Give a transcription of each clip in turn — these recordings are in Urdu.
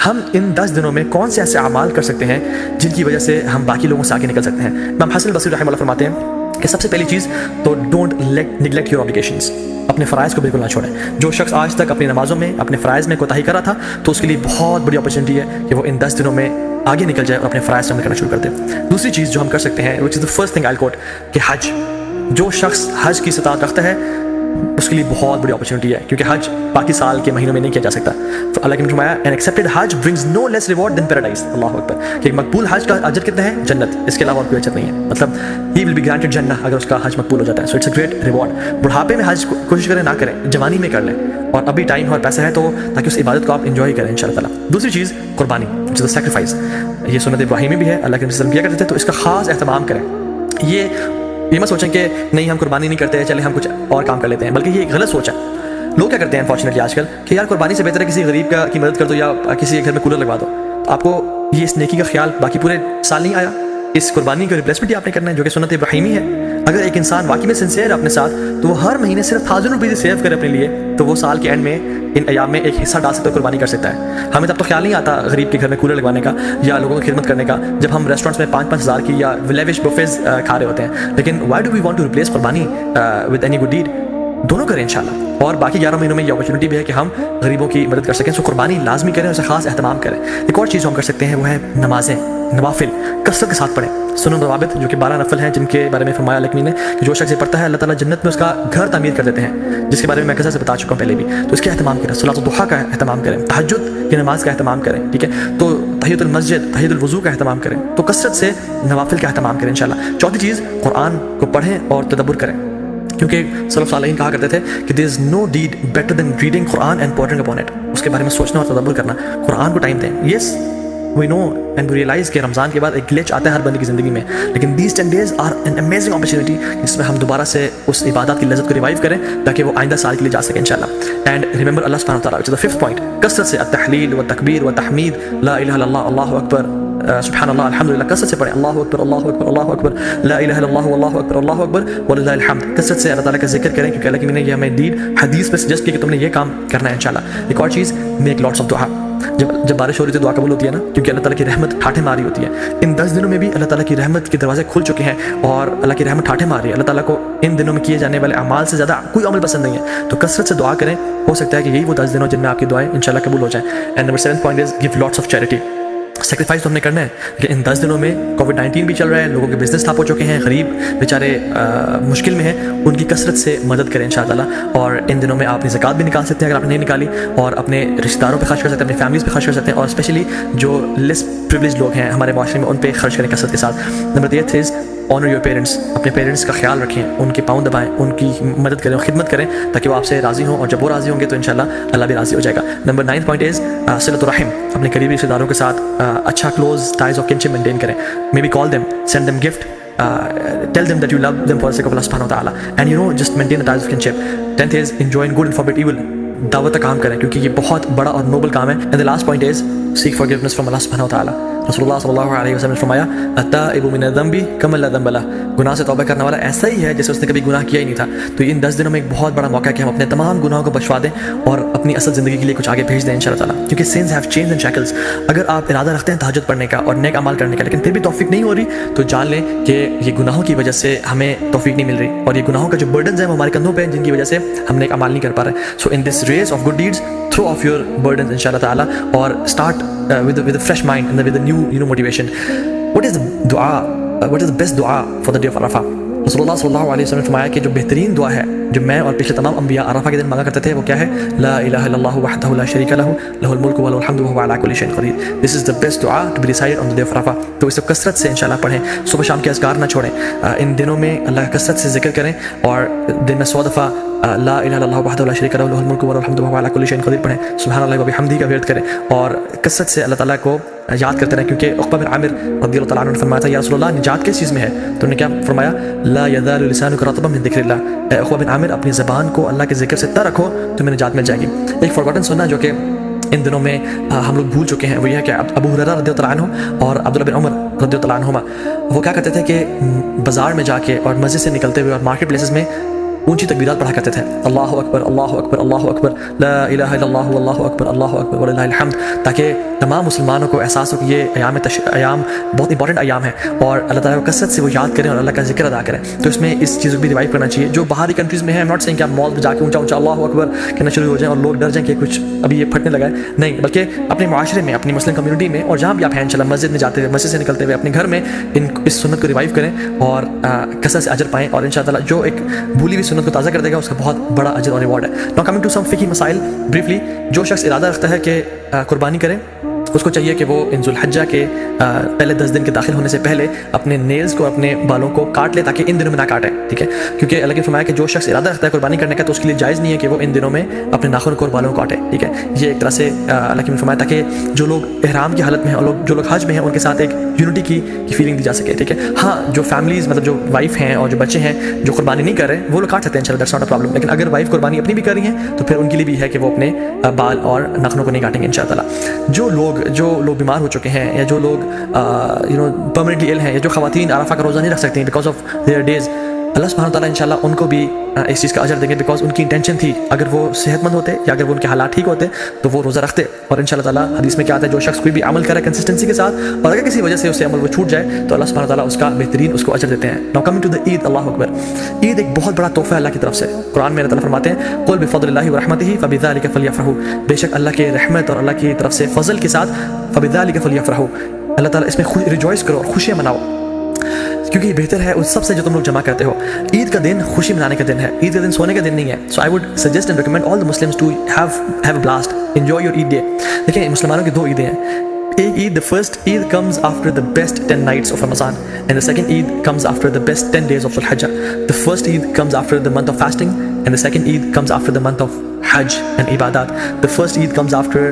ہم ان 10 دنوں میں کون سے ایسے اعمال کر سکتے ہیں جن کی وجہ سے ہم باقی لوگوں سے آگے نکل سکتے ہیں؟ امام حسن البصری رحمہ اللہ فرماتے ہیں کہ سب سے پہلی چیز تو ڈونٹ نیگلیکٹ یور آبلیگیشنز، اپنے فرائض کو بالکل نہ چھوڑیں۔ جو شخص آج تک اپنی نمازوں میں اپنے فرائض میں کوتاہی کر رہا تھا تو اس کے لیے بہت بڑی اپرچونٹی ہے کہ وہ ان 10 دنوں میں آگے نکل جائے اور اپنے فرائض سے عمل کرنا شروع کر دے۔ دوسری چیز جو ہم کر سکتے ہیں وچ از دا فرسٹ تھنگ آئی کوٹ، کہ حج، جو شخص حج کی استطاعت رکھتا ہے اس کے لیے بہت بڑی اپرچونٹی ہے، کیونکہ حج باقی سال کے مہینوں میں نہیں کیا جا سکتا۔ اللہ کے فرمایا an accepted Hajj brings no less reward than paradise، اللہ اکبر، کہ مقبول حج کا اجر کتنا ہے؟ جنت، اس کے علاوہ اور کوئی اجر نہیں ہے، مطلب he will be granted جنہ اگر اس کا حج مقبول ہو جاتا ہے۔ so it's a great reward۔ بڑھاپے میں حج کوشش کریں نہ کریں، جوانی میں کر لیں، اور ابھی ٹائم ہے اور پیسہ ہے تو تاکہ اس عبادت کو آپ انجوائے کریں انشاءاللہ تعالیٰ۔ دوسری چیز قربانی، which is the sacrifice، یہ سنت ابراہیمی بھی ہے، اللہ کے نبی صلی اللہ علیہ وسلم کیا کرتے تھے، تو اس کا خاص اہتمام کریں۔ یہ مت سوچیں کہ نہیں ہم قربانی نہیں کرتے، چلیں ہم کچھ اور کام کر لیتے ہیں، بلکہ یہ ایک غلط سوچ ہے۔ لوگ کیا کرتے ہیں انفارچونیٹلی آج کل کہ یار قربانی سے بہتر ہے کسی غریب کی مدد کر دو یا کسی کے گھر میں کولر لگوا دو۔ آپ کو یہ اس نیکی کا خیال باقی پورے سال نہیں آیا، اس قربانی کا ریپلیسمنٹ ہی آپ نے کرنا ہے جو کہ سنت ابراہیمی ہے۔ اگر ایک انسان واقعی میں سنسیئر ہے اپنے ساتھ تو وہ ہر مہینے صرف 1000 روپیز سیو کرے اپنے لیے، تو وہ سال کے اینڈ میں ان ایام میں ایک حصہ ڈال سکتا ہے، قربانی کر سکتا ہے۔ ہمیں تب تو خیال نہیں آتا غریب کے گھر میں کولر لگوانے کا یا لوگوں کی خدمت کرنے کا جب ہم ریسٹورینٹس میں 5-5 ہزار کی یا لیوش بفیز کھا رہے ہوتے ہیں، لیکن why do we want to replace qurbani with any good deed? دونوں کریں انشاءاللہ، اور باقی 11 مہینوں میں یہ اپرچونٹی بھی ہے کہ ہم غریبوں کی مدد کر سکیں۔ سو قربانی لازمی کریں، اسے خاص اہتمام کریں۔ ایک اور چیز ہم کر سکتے ہیں وہ ہے نمازیں، نوافل کثرت کے ساتھ پڑھیں۔ سنن ضوابط جو کہ 12 نفل ہیں جن کے بارے میں فرمایا لکھنی نے کہ جو شخص یہ پڑھتا ہے اللہ تعالیٰ جنت میں اس کا گھر تعمیر کر دیتے ہیں، جس کے بارے میں میں کثرت سے بتا چکا ہوں پہلے بھی، تو اس کا اہتمام کریں۔ صلاۃ الضحیٰ کا اہتمام کریں، تہجد کی نماز کا اہتمام کریں، ٹھیک ہے، تو تحیۃ المسجد، تحیۃ الوضو کا اہتمام کریں، تو کثرت سے نوافل کا اہتمام کریں انشاءاللہ۔ چوتھی چیز قرآن کو پڑھیں اور تدبر کریں، کیونکہ سلف صالحین کہا کرتے تھے کہ there is no deed better than reading Quran and pondering upon it، اس کے بارے میں سوچنا اور تدبر کرنا۔ قرآن کو ٹائم دیں۔ یس we know and we realize کہ رمضان کے بعد ایک گلیچ آتا ہے ہر بندے کی زندگی میں، لیکن these 10 days are an amazing opportunity جس میں ہم دوبارہ سے اس عبادات کی لذت کو ریوائیو کریں تاکہ وہ آئندہ سال کے لیے جا سکیں انشاءاللہ۔ اینڈ ریممبر اللہ سبحانہ وتعالیٰ، which is the 5th point، کثرت سے التحلیل والتکبیر والتحمید، لا الہ الا اللہ، اللہ اکبر، سبحان اللہ، الحمدللہ، کثرت سے پڑھیں، اللہ اکبر اللہ اکبر اللہ اکبر، لا الہ الا اللہ واللہ اکبر اللہ اکبر وللہ الحمد۔ کثرت سے اللہ تعالیٰ کا ذکر کریں کیونکہ اللہ کی نے یہ ہمیں دین حدیث میں سجیسٹ کیا کہ تم نے یہ کام کرنا ہے انشاءاللہ۔ ایک اور چیز، میک لاٹس آف دعا۔ جب بارش ہو رہی ہے تو دعا قبول ہوتی ہے نا، کیونکہ اللہ تعالیٰ کی رحمت ٹھاٹھے ماری ہوتی ہے۔ ان 10 دنوں میں بھی اللہ تعالیٰ کی رحمت کے دروازے کھل چکے ہیں اور اللہ کی رحمت ٹھاٹھے مار رہی ہے۔ اللہ تعالیٰ کو ان دنوں میں کیے جانے والے اعمال سے زیادہ کوئی عمل پسند نہیں ہے، تو کثرت سے دعا کریں، ہو سکتا ہے کہ یہی وہ 10 دنوں جن میں آپ کی دعائیں انشاءاللہ قبول ہو جائیں۔ And number 7 point is give lots of charity. Sacrifice تو ہم نے کرنا ہے کہ ان 10 دنوں میں کووڈ-19 بھی چل رہا ہے، لوگوں کے بزنس ٹھپ ہو چکے ہیں، غریب بیچارے مشکل میں ہیں، ان کی کثرت سے مدد کریں انشاءاللہ۔ اور ان دنوں میں آپ اپنی زکوٰۃ بھی نکال سکتے ہیں اگر آپ نے نہیں نکالی، اور اپنے رشتہ داروں پہ خرچ کر سکتے ہیں، اپنی فیملیز پہ خرچ کر سکتے ہیں، اور اسپیشلی جو لیس پریویلیج لوگ ہیں ہمارے معاشرے میں ان پہ خرچ کریں کثرت کے ساتھ۔ Number 8 is owner your parents, اپنے پیرنٹس کا خیال رکھیں، ان کے پاؤں دبائیں، ان کی مدد کریں، خدمت کریں تاکہ وہ آپ سے راضی ہوں، اور جب وہ راضی ہوں گے تو انشاءاللہ اللہ بھی راضی ہو جائے گا۔ نمبر 9 پوائنٹ از صلۃ الرحم، اپنے قریبی رشتہ داروں کے ساتھ اچھا close ties of kinship maintain کریں، may be call them, send them gift, tell them that you love them for the sake of Allah subhanahu wa ta'ala, and just maintain the ties of kinship۔ 10th is enjoin good and forbid evil، دعوت کا کام کریں کیونکہ یہ بہت بڑا اور نوبل کام ہے۔ And the last point is seek forgiveness from Allah subhanahu wa ta'ala۔ رسول اللہ صلی اللہ علیہ وسلم نے فرمایا التائب من الذنب کمن لا ذنب لہ، گناہ سے توبہ کرنے والا ایسا ہی ہے جیسے اس نے کبھی گناہ کیا ہی نہیں تھا۔ تو ان 10 دنوں میں ایک بہت بڑا موقع ہے کہ ہم اپنے تمام گناہوں کو بخشوا دیں اور اپنی اصل زندگی کے لیے کچھ آگے بھیج دیں انشاءاللہ تعالیٰ، کیونکہ sins have chains and shackles۔ اگر آپ ارادہ رکھتے ہیں تہجد پڑھنے کا اور نیک اعمال کرنے کا لیکن پھر بھی توفیق نہیں ہو رہی تو جان لیں کہ یہ گناہوں کی وجہ سے ہمیں توفیق نہیں مل رہی، اور یہ گناہوں کا جو برڈنز ہیں وہ ہمارے کندھوں پہ ہیں جن کی وجہ سے ہم نیک اعمال نہیں کر پا رہے۔ So in this race of good deeds throw off your burdens inshallah ta'ala اور start with a fresh mind and with a new motivation۔ what is the best dua for the day of Arafah؟ رسول اللہ صلی اللہ علیہ وسلم نے فرمایا کہ جو بہترین دعا ہے جو میں اور پچھلے تمام انبیاء عرفہ کے دن مانگا کرتے تھے وہ کیا ہے؟ لا الہ الا اللہ وحدہ لا شریک لہ لہ الملک وله الحمد وهو على كل شيء قدیر۔ This is the best dua to be recited on the day of Arafah۔ تو اسے کثرت سے انشاءاللہ پڑھیں، صبح شام کے اذکار نہ چھوڑیں، ان دنوں میں اللہ کا کثرت سے ذکر کریں، اور دن میں 100 دفعہ لا الہ الا اللہ وحدہ لا شریک لہ لہ الملک وله الحمد وهو على كل شيء قدیر پڑھیں، سبحان اللہ وبحمدہ کا ورد کریں، اور کثرت سے اللہ تعالیٰ کو یاد کرتے رہیں، کیونکہ عقبہ بن عامر رضی اللہ تعالیٰ عنہ نے فرمایا تھا یا رسول اللہ نجات کس چیز میں ہے؟ تو انہوں نے کیا فرمایا؟ لا یزال لسانک رطبا من ذکر اللہ، اے عقبہ بن عامر اپنی زبان کو اللہ کے ذکر سے تر رکھو تمہیں نجات مل جائے گی۔ ایک فارگوٹن سننا جو کہ ان دنوں میں ہم لوگ بھول چکے ہیں وہ یہ ہے کہ ابو ہریرہ رضی اللہ عنہ اور عبداللہ بن عمر رضی اللہ عنہما وہ کیا کرتے تھے کہ بازار میں جا کے اور مسجد سے نکلتے ہوئے اور مارکیٹ پلیسز میں اونچی تکبیرات پڑھا کرتے تھے، اللہ اکبر اللہ اکبر اللہ اکبر لا الہ الا اللہ واللہ اکبر وللہ الحمد، تاکہ تمام مسلمانوں کو احساس ہو کہ یہ ایام بہت امپورٹنٹ ایام ہے اور اللہ تعالیٰ کو کثرت سے وہ یاد کریں اور اللہ کا ذکر ادا کریں۔ تو اس میں اس چیز کو بھی ریوائو کرنا چاہیے۔ جو باہری کنٹریز میں ہے، ناٹ سینگ کہ آپ مال پہ جا کے اونچا اللہ اکبر کہنا شروع ہو جائیں اور لوگ ڈر جائیں کہ کچھ ابھی یہ پھٹنے لگا ہے، نہیں، بلکہ اپنے معاشرے میں، اپنی مسلم کمیونٹی میں اور جہاں بھی آپ ہیں انشاءاللہ، مسجد میں جاتے ہوئے، مسجد سے نکلتے ہوئے، اپنے گھر میں اس سنت کو ریوائو کریں اور کثرت سے اجر پائیں، اور انشاءاللہ جو ایک بھولی ہوئی سنت کو تازہ کر دے گا اس کا بہت بڑا اجر اور ریوارڈ ہے۔ ناؤ کمنگ ٹو سم فقہی مسائل بریفلی، جو شخص ارادہ رکھتا ہے کہ قربانی کرے، اس کو چاہیے کہ وہ ان ذوالحجہ کے پہلے 10 دن کے داخل ہونے سے پہلے اپنے نیلز کو، اپنے بالوں کو کاٹ لے، تاکہ ان دنوں میں نہ کاٹے، ٹھیک ہے، کیونکہ اللہ نے فرمایا کہ جو شخص ارادہ رکھتا ہے قربانی کرنے کا تو اس کے لیے جائز نہیں ہے کہ وہ ان دنوں میں اپنے ناخن کو اور بالوں کو کاٹے، ٹھیک ہے۔ یہ ایک طرح سے اللہ نے فرمایا تاکہ جو لوگ احرام کی حالت میں ہیں اور جو لوگ حج میں ہیں ان کے ساتھ ایک یونٹی کی فیلنگ دی جا سکے، ٹھیک ہے۔ ہاں، جو فیملیز مطلب جو وائف ہیں اور جو بچے ہیں جو قربانی نہیں کر رہے وہ لوگ کاٹ سکتے ہیں انشاءاللہ، دیٹس ناٹ اے پرابلم، لیکن اگر وائف قربانی اپنی بھی کر رہی ہیں تو پھر ان کے لیے بھی ہے کہ وہ اپنے بال اور ناخنوں کو نہیں کاٹیں گے انشاءاللہ۔ جو لوگ بیمار ہو چکے ہیں یا جو لوگ پرماننٹلی ال ہیں یا جو خواتین عرفہ کا روزہ نہیں رکھ سکتی ہیں بیکاز آف دیئر ڈیز، اللہ سبحانہ وتعالیٰ انشاءاللہ ان کو بھی اس چیز کا اجر دیں گے، بیکاز ان کی انٹینشن تھی، اگر وہ صحت مند ہوتے یا اگر وہ ان کے حالات ٹھیک ہوتے تو وہ روزہ رکھتے، اور انشاءاللہ تعالیٰ حدیث میں کیا آتا ہے، جو شخص کوئی بھی عمل کرے کنسسٹنسی کے ساتھ اور اگر کسی وجہ سے اسے عمل وہ چھوٹ جائے تو اللہ سبحانہ وتعالیٰ اس کا بہترین اس کو اجر دیتے ہیں۔ ناؤ کمنگ ٹو دا عید، اللہ اکبر، عید ایک بہت بڑا تحفہ ہے اللہ کی طرف سے۔ قرآن میں اللہ تعالیٰ فرماتے ہیں قل بفضل اللہ ورحمتہ فبذلک فلیفرحوا، بے شک اللہ کے رحمت اور اللہ کی طرف سے فضل کے ساتھ فبذلک فلیفرحوا، اللہ تعالیٰ اس میں ریجوائس کرو اور خوشیاں مناؤ، کیونکہ یہ بہتر ہے اس سب سے جو تم لوگ جمع کرتے ہو۔ عید کا دن خوشی منانے کا دن ہے، عید کا دن سونے کا دن نہیں ہے۔ So I would suggest and recommend all the Muslims to have a blast, enjoy your Eid day. دیکھیں، مسلمانوں کی 2 عیدیں ہیں، ایک عید، the first Eid comes after the best 10 nights of Ramadan, and the second Eid comes after the best 10 days of Dhul Hijjah. The first Eid comes after the month of fasting, and the second Eid comes after the month of Hajj and Ibadat. The first Eid comes after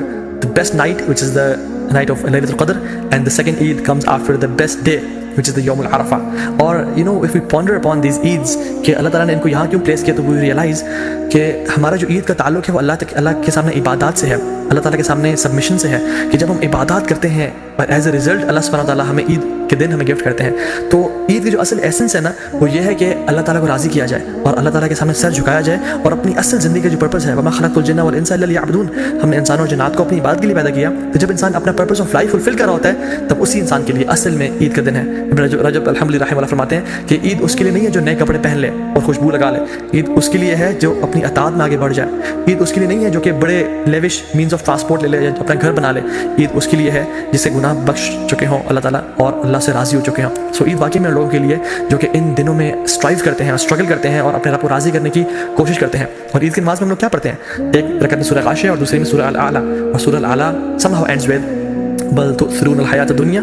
the best night, which is the night of Laylatul Qadr, and the second Eid comes after the best day, which is the Yawm al-Arafah. اور if we ponder upon these Eids کہ اللہ تعالیٰ نے ان کو یہاں کیوں پلیس کیا، تو we realize کہ ہمارا جو عید کا تعلق ہے وہ اللہ کے سامنے عبادات سے ہے، اللہ تعالیٰ کے سامنے سبمیشن سے ہے، کہ جب ہم عبادات کرتے ہیں اور ایز اے ریزلٹ اللہ سبحانہ تعالیٰ ہمیں عید کے دن ہمیں گفٹ کرتے ہیں۔ تو عید کی جو اصل ایسنس ہے نا وہ یہ ہے کہ اللہ تعالیٰ کو راضی کیا جائے اور اللہ تعالیٰ کے سامنے سر جھکایا جائے اور اپنی اصل زندگی کا جو پرپس ہے، وما خلقت الجن والانس الا لیعبدون، ہم نے انسانوں اور جنات کو اپنی عبادت کے لیے پیدا کیا۔ تو جب انسان اپنا پرپس آف لائف فلفل کر رہا ہوتا ہے تب اسی انسان کے لیے اصل میں عید کا دن ہے۔ رجب الحمدللہ رحمہ اللہ فرماتے ہیں کہ عید اس کے لیے نہیں ہے جو نئے کپڑے پہن لے اور خوشبو لگا لے، عید اس کے لیے ہے جو اپنی اطاعت میں آگے بڑھ جائے، عید اس کے لیے نہیں ہے جو کہ بڑے لیوش مینز آف ٹرانسپورٹ لے لے یا اپنا گھر بنا لے، عید اس کے لیے ہے جس سے گناہ بخش چکے ہوں اللہ تعالیٰ اور اللہ سے راضی ہو چکے ہوں۔ سو عید واقعی میں لوگوں کے لیے جو کہ ان دنوں میں اسٹرائیو کرتے ہیں، اسٹرگل کرتے ہیں اور اپنے رب کو راضی کرنے کی کوشش کرتے ہیں۔ اور عید کی نماز میں ہم لوگ کیا پڑھتے ہیں؟ ایک رکعت میں سورہ غاشیہ اور دوسری میں سورہ الاعلیٰ، اور سورہ الاعلیٰ somehow ends with بل تؤثرون الحیات الدنیا،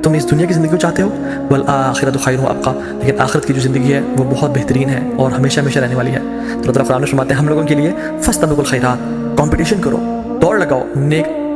تم اس دنیا کی زندگی کو چاہتے ہو، والآخرۃ خیر و ابقیٰ، لیکن آخرت کی جو زندگی ہے وہ بہت بہترین ہے اور ہمیشہ ہمیشہ رہنے والی ہے۔ تو اللہ تعالیٰ قرآن میں فرماتے ہیں ہم لوگوں کے لیے فاستبقوا الخیرات، کمپٹیشن کرو، دوڑ لگاؤ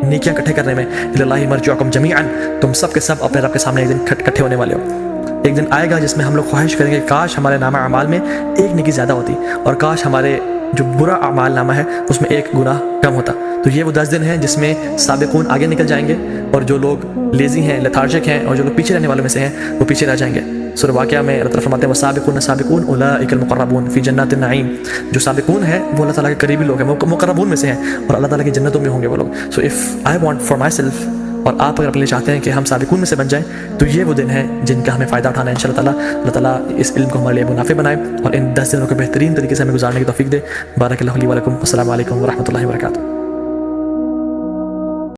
نیکیاں اکٹھے کرنے میں، الی اللہ مرجعکم جمیعا، تم سب کے سب اپنے رب کے سامنے ایک دن اکٹھے ہونے والے ہو۔ ایک دن آئے گا جس میں ہم لوگ خواہش کریں گے کاش ہمارے نامہ اعمال میں ایک نیکی زیادہ ہوتی اور کاش ہمارے جو برا اعمال نامہ ہے اس میں ایک گناہ کم ہوتا۔ تو یہ وہ 10 دن ہیں جس میں سابقون آگے نکل جائیں گے اور جو لوگ لیزی ہیں، لیتھارجک ہیں اور جو لوگ پیچھے رہنے والوں میں سے ہیں وہ پیچھے رہ جائیں گے۔ سورہ واقعہ میں اللہ تعالیٰ فرماتے ہیں وَالسَّابِقُونَ السَّابِقُونَ أُولَٰئِكَ الْمُقَرَّبُونَ فِي جَنَّاتِ النَّعِيمِ، جو سابقون ہیں وہ اللہ تعالیٰ کے قریبی لوگ ہیں، وہ مقربون میں سے ہیں اور اللہ تعالیٰ کی جنتوں میں ہوں گے وہ لوگ۔ So if I want for my self, اور آپ اگر اپنے لیے چاہتے ہیں کہ ہم سابقون میں سے بن جائیں تو یہ وہ دن ہیں جن کا ہمیں فائدہ اٹھانا ہے انشاءاللہ تعالیٰ۔ اللہ تعالیٰ اس علم کو ہمارے لیے منافع بنائے اور ان 10 دنوں کو بہترین طریقے سے ہمیں گزارنے کی توفیق دے۔ بارک اللہ لی و لکم، السلام علیکم ورحمۃ اللہ وبرکاتہ۔